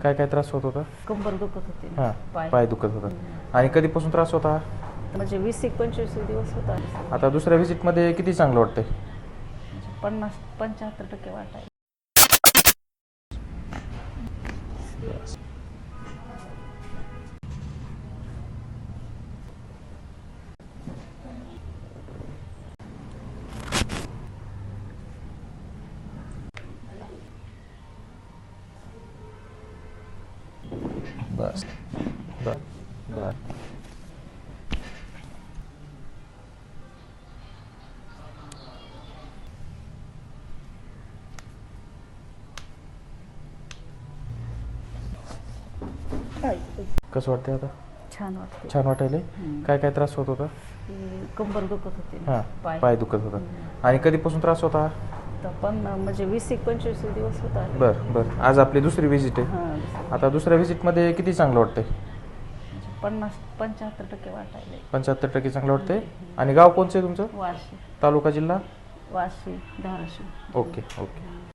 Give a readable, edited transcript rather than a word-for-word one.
काय काय त्रास होत होता? कंबर दुखत होती. हां, पाय दुखत होता. आणि कधीपासून त्रास होता? म्हणजे 20-25 दिवस होता. आता दुसऱ्या व्हिजिटमध्ये किती चांगलं वाटतंय? 50-75% वाटायला. बस बर बर. कसं वाटतंय आता? छान वाटते. छान वाटायलंय? काय काय त्रास होत होता? कंबर दुखत होती. हां, पाय दुखत होता. आणि कधीपासून त्रास होता? पण म्हणजे 20-25 दिवस होता. बरं बरं. आज आपली दुसरी व्हिजिट आहे. हां, आता दुसऱ्या व्हिजिटमध्ये किती चांगलं वाटतंय? 50-75% वाटायला. 75% चांगलं वाटतंय. आणि गाव कोणचं आहे तुमचं? वाशी. तालुका जिल्हा? वाशी, धाराशिव. Okay okay.